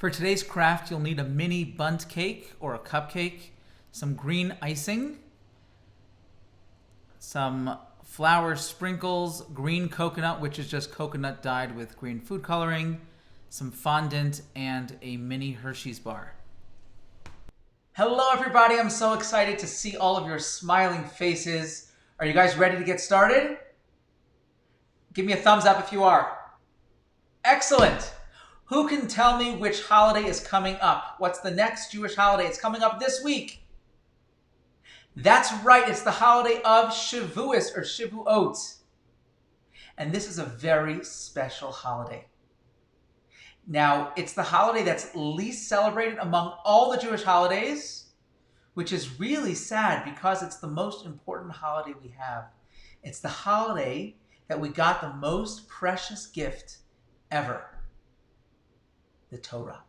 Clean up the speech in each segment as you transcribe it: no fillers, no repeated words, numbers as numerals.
For today's craft, you'll need a mini bundt cake or a cupcake, some green icing, some flour sprinkles, green coconut, which is just coconut dyed with green food coloring, some fondant, and a mini Hershey's bar. Hello everybody, I'm so excited to see all of your smiling faces. Are you guys ready to get started? Give me a thumbs up if you are. Excellent. Who can tell me which holiday is coming up? What's the next Jewish holiday? It's coming up this week. That's right, it's the holiday of Shavuot or Shavuot. And this is a very special holiday. Now, it's the holiday that's least celebrated among all the Jewish holidays, which is really sad because it's the most important holiday we have. It's the holiday that we got the most precious gift ever, the Torah.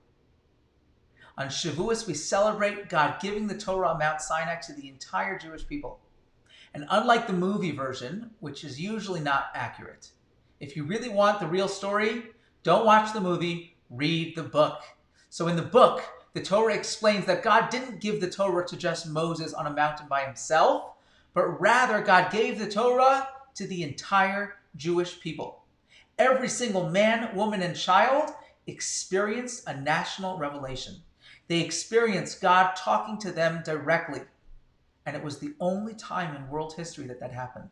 On Shavuot, we celebrate God giving the Torah on Mount Sinai to the entire Jewish people. And unlike the movie version, which is usually not accurate, if you really want the real story, don't watch the movie, read the book. So in the book, the Torah explains that God didn't give the Torah to just Moses on a mountain by himself, but rather God gave the Torah to the entire Jewish people. Every single man, woman, and child experienced a national revelation. They experienced God talking to them directly. And it was the only time in world history that happened.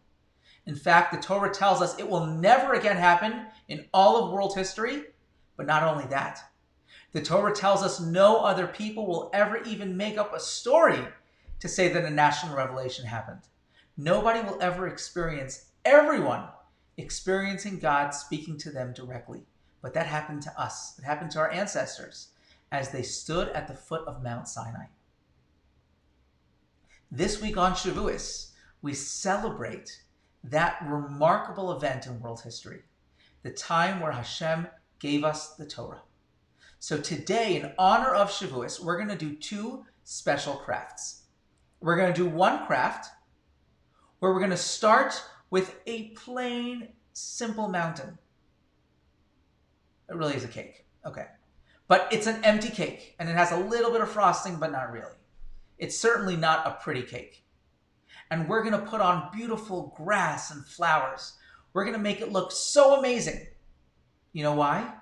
In fact, the Torah tells us it will never again happen in all of world history. But not only that, the Torah tells us no other people will ever even make up a story to say that a national revelation happened. Nobody will ever experience everyone experiencing God speaking to them directly. But that happened to us. It happened to our ancestors as they stood at the foot of Mount Sinai. This week on Shavuot, we celebrate that remarkable event in world history, the time where Hashem gave us the Torah. So today, in honor of Shavuot, we're going to do two special crafts. We're going to do one craft where we're going to start with a plain, simple mountain. It really is a cake. Okay. But it's an empty cake, and it has a little bit of frosting, but not really. It's certainly not a pretty cake. And we're going to put on beautiful grass and flowers. We're going to make it look so amazing. You know why?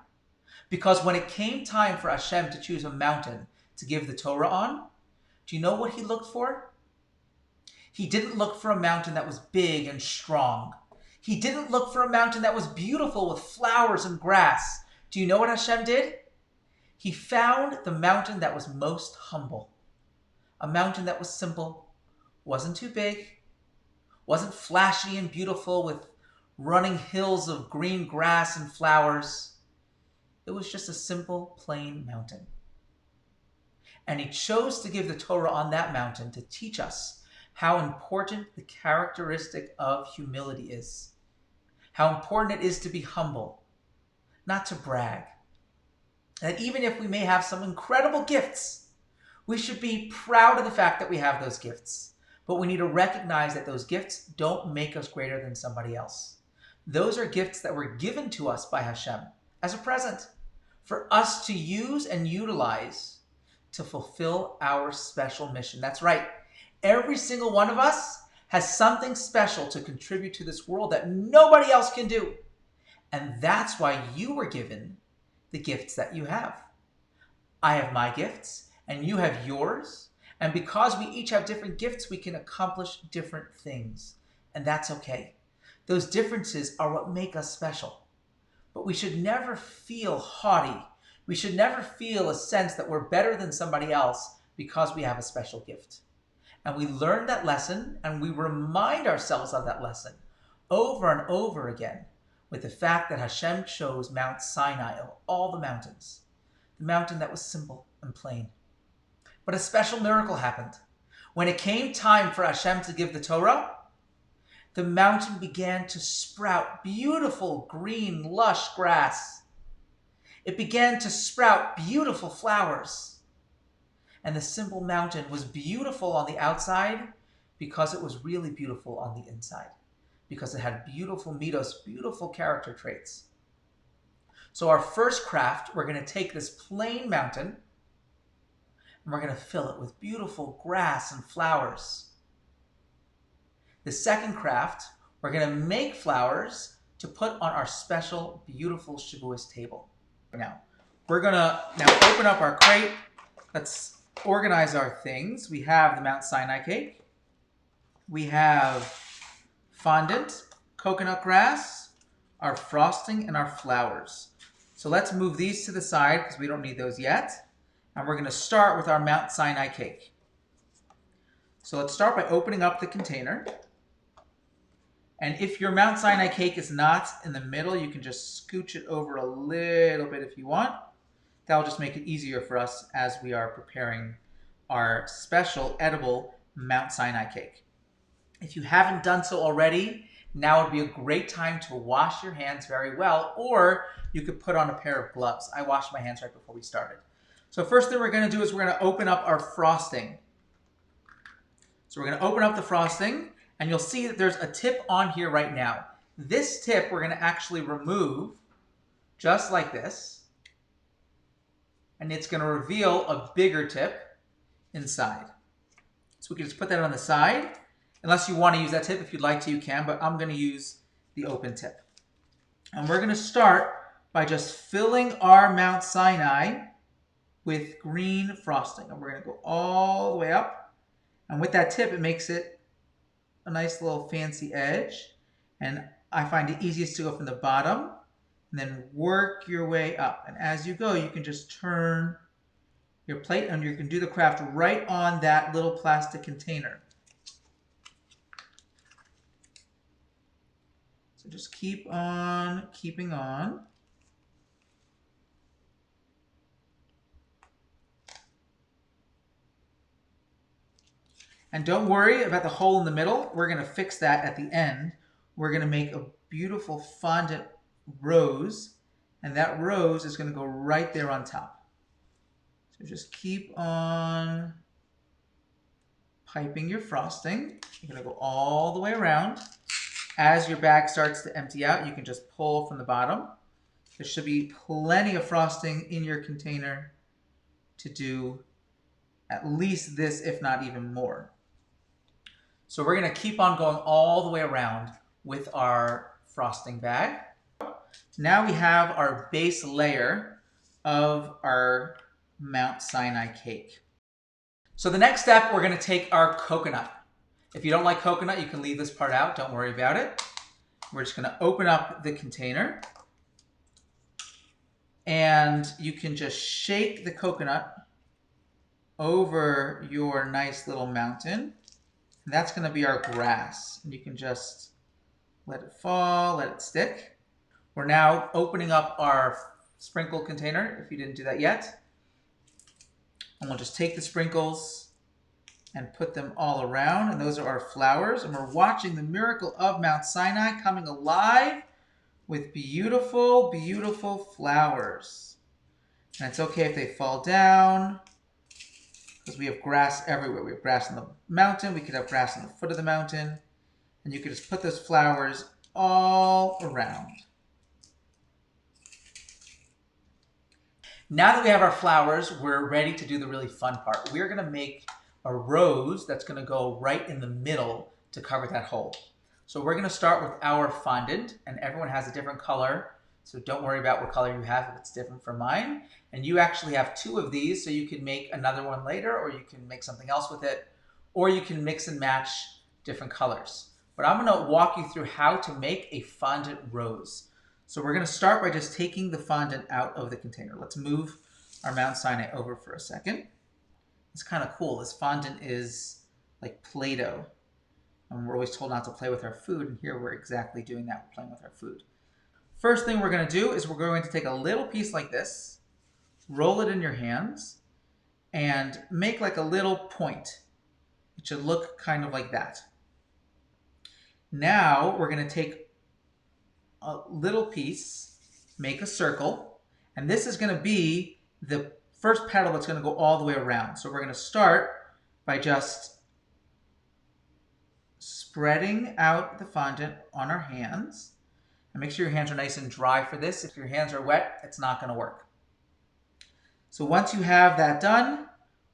Because when it came time for Hashem to choose a mountain to give the Torah on, do you know what he looked for? He didn't look for a mountain that was big and strong. He didn't look for a mountain that was beautiful with flowers and grass. Do you know what Hashem did? He found the mountain that was most humble. A mountain that was simple, wasn't too big, wasn't flashy and beautiful with running hills of green grass and flowers. It was just a simple, plain mountain. And he chose to give the Torah on that mountain to teach us how important the characteristic of humility is. How important it is to be humble, not to brag. That even if we may have some incredible gifts, we should be proud of the fact that we have those gifts. But we need to recognize that those gifts don't make us greater than somebody else. Those are gifts that were given to us by Hashem as a present for us to use and utilize to fulfill our special mission. That's right. Every single one of us has something special to contribute to this world that nobody else can do. And that's why you were given the gifts that you have. I have my gifts, and you have yours. And because we each have different gifts, we can accomplish different things. And that's okay. Those differences are what make us special. But we should never feel haughty. We should never feel a sense that we're better than somebody else because we have a special gift. And we learn that lesson, and we remind ourselves of that lesson over and over again with the fact that Hashem chose Mount Sinai of all the mountains, the mountain that was simple and plain. But a special miracle happened. When it came time for Hashem to give the Torah, the mountain began to sprout beautiful green, lush grass. It began to sprout beautiful flowers. And the simple mountain was beautiful on the outside because it was really beautiful on the inside. Because it had beautiful midos, beautiful character traits. So our first craft, we're going to take this plain mountain and we're going to fill it with beautiful grass and flowers. The second craft, we're going to make flowers to put on our special, beautiful Shavuot table. Now, we're going to now open up our crate. Let's organize our things. We have the Mount Sinai cake. We have fondant, coconut grass, our frosting, and our flowers. So let's move these to the side because we don't need those yet. And we're going to start with our Mount Sinai cake. So let's start by opening up the container. And if your Mount Sinai cake is not in the middle, you can just scooch it over a little bit if you want. That'll just make it easier for us as we are preparing our special edible Mount Sinai cake. If you haven't done so already, now would be a great time to wash your hands very well, or you could put on a pair of gloves. I washed my hands right before we started. So first thing we're going to do is we're going to open up our frosting. So we're going to open up the frosting, and you'll see that there's a tip on here right now. This tip we're going to actually remove just like this, and it's going to reveal a bigger tip inside. So we can just put that on the side. Unless you want to use that tip, if you'd like to, you can, but I'm going to use the open tip. And we're going to start by just filling our Mount Sinai with green frosting. And we're going to go all the way up. And with that tip, it makes it a nice little fancy edge. And I find it easiest to go from the bottom and then work your way up. And as you go, you can just turn your plate and you can do the craft right on that little plastic container. So just keep on keeping on. And don't worry about the hole in the middle. We're going to fix that at the end. We're going to make a beautiful fondant rose, and that rose is going to go right there on top. So just keep on piping your frosting. You're going to go all the way around. As your bag starts to empty out, you can just pull from the bottom. There should be plenty of frosting in your container to do at least this, if not even more. So we're going to keep on going all the way around with our frosting bag. Now we have our base layer of our Mount Sinai cake. So the next step, we're going to take our coconut. If you don't like coconut, you can leave this part out. Don't worry about it. We're just going to open up the container. And you can just shake the coconut over your nice little mountain. And that's going to be our grass. And you can just let it fall, let it stick. We're now opening up our sprinkle container, if you didn't do that yet. And we'll just take the sprinkles and put them all around. And those are our flowers. And we're watching the miracle of Mount Sinai coming alive with beautiful, beautiful flowers. And it's okay if they fall down, because we have grass everywhere. We have grass on the mountain. We could have grass on the foot of the mountain. And you could just put those flowers all around. Now that we have our flowers, we're ready to do the really fun part. We're going to make a rose that's going to go right in the middle to cover that hole. So we're going to start with our fondant, and everyone has a different color. So don't worry about what color you have if it's different from mine. And you actually have 2 of these, so you can make another one later, or you can make something else with it, or you can mix and match different colors. But I'm going to walk you through how to make a fondant rose. So we're going to start by just taking the fondant out of the container. Let's move our Mount Sinai over for a second. It's kind of cool. This fondant is like Play-Doh. And we're always told not to play with our food, and here we're exactly doing that. We're playing with our food. First thing we're going to do is we're going to take a little piece like this, roll it in your hands, and make like a little point. It should look kind of like that. Now we're going to take a little piece, make a circle, and this is going to be the first petal that's going to go all the way around. So we're going to start by just spreading out the fondant on our hands. And make sure your hands are nice and dry for this. If your hands are wet, it's not going to work. So once you have that done,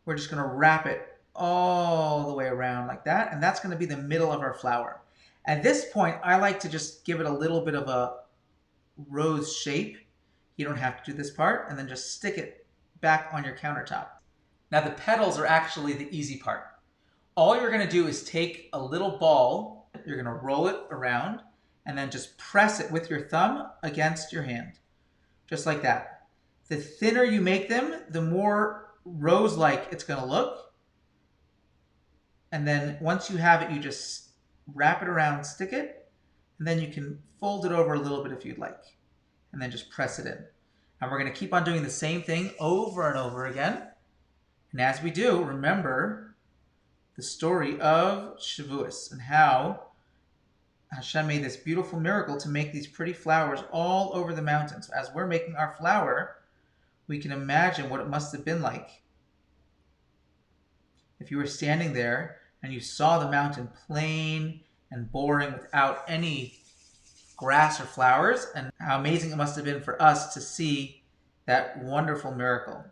we're just going to wrap it all the way around like that. And that's going to be the middle of our flower. At this point, I like to just give it a little bit of a rose shape. You don't have to do this part. And then just stick it back on your countertop. Now the petals are actually the easy part. All you're going to do is take a little ball. You're going to roll it around and then just press it with your thumb against your hand. Just like that. The thinner you make them, the more rose-like it's going to look. And then once you have it, you just wrap it around, stick it, and then you can fold it over a little bit if you'd like. And then just press it in. And we're going to keep on doing the same thing over and over again. And as we do, remember the story of Shavuot and how Hashem made this beautiful miracle to make these pretty flowers all over the mountains. As we're making our flower, we can imagine what it must have been like if you were standing there and you saw the mountain plain and boring without any grass or flowers, and how amazing it must have been for us to see that wonderful miracle.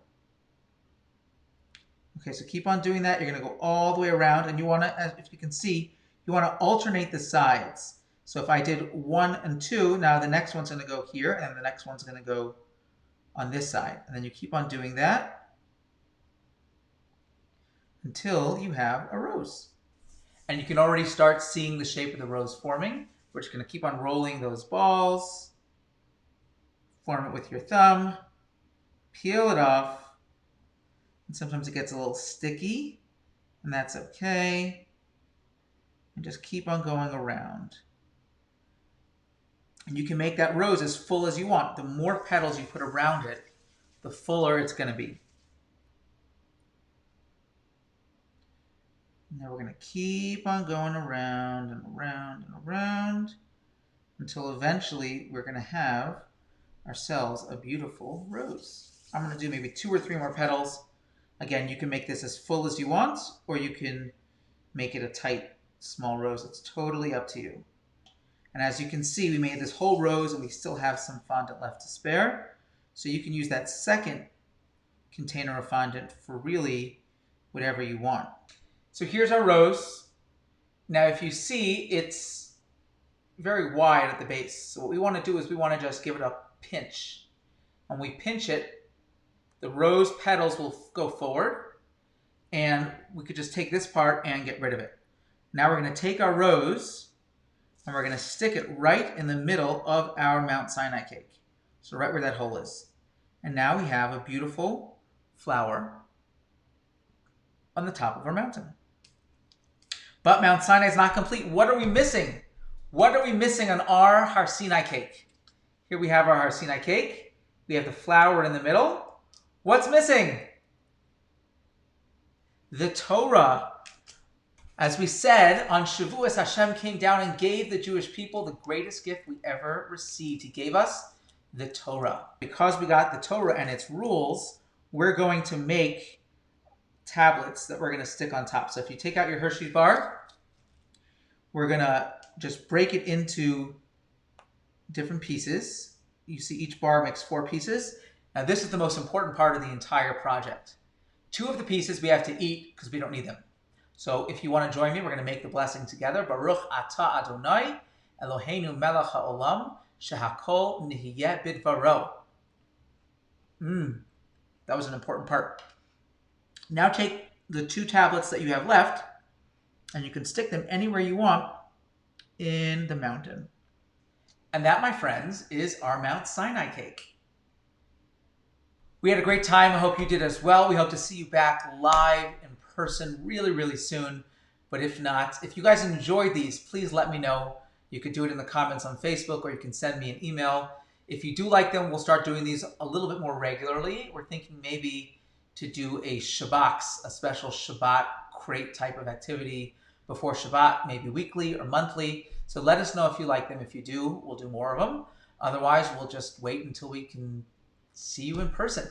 Okay, so keep on doing that. You're going to go all the way around, and you want to, if you can see, you want to alternate the sides. So if I did 1 and 2, now the next one's going to go here, and the next one's going to go on this side. And then you keep on doing that until you have a rose. And you can already start seeing the shape of the rose forming. We're just going to keep on rolling those balls, form it with your thumb, peel it off, and sometimes it gets a little sticky, and that's okay. And just keep on going around. And you can make that rose as full as you want. The more petals you put around it, the fuller it's going to be. Now we're going to keep on going around and around and around until eventually we're going to have ourselves a beautiful rose. I'm going to do maybe 2 or 3 more petals. Again, you can make this as full as you want, or you can make it a tight, small rose. It's totally up to you. And as you can see, we made this whole rose and we still have some fondant left to spare. So you can use that second container of fondant for really whatever you want. So here's our rose. Now if you see, it's very wide at the base. So what we want to do is we want to just give it a pinch. When we pinch it, the rose petals will go forward, and we could just take this part and get rid of it. Now we're going to take our rose and we're going to stick it right in the middle of our Mount Sinai cake. So right where that hole is. And now we have a beautiful flower on the top of our mountain. But Mount Sinai is not complete. What are we missing? What are we missing on our Har Sinai cake? Here we have our Har Sinai cake. We have the flower in the middle. What's missing? The Torah. As we said, on Shavuot, Hashem came down and gave the Jewish people the greatest gift we ever received. He gave us the Torah. Because we got the Torah and its rules, we're going to make tablets that we're going to stick on top. So if you take out your Hershey bar, we're going to just break it into different pieces. You see each bar makes 4 pieces. Now this is the most important part of the entire project. 2 of the pieces we have to eat because we don't need them. So if you want to join me, we're going to make the blessing together. Baruch atah Adonai, Eloheinu melech haolam, shehakol nihiyeh bidvaro. That was an important part. Now take the 2 tablets that you have left, and you can stick them anywhere you want in the mountain. And that, my friends, is our Mount Sinai cake. We had a great time. I hope you did as well. We hope to see you back live in person really, really soon. But if not, if you guys enjoyed these, please let me know. You could do it in the comments on Facebook, or you can send me an email. If you do like them, we'll start doing these a little bit more regularly. We're thinking maybe to do a Shabbat, a special Shabbat crate type of activity before Shabbat, maybe weekly or monthly. So let us know if you like them. If you do, we'll do more of them. Otherwise, we'll just wait until we can see you in person.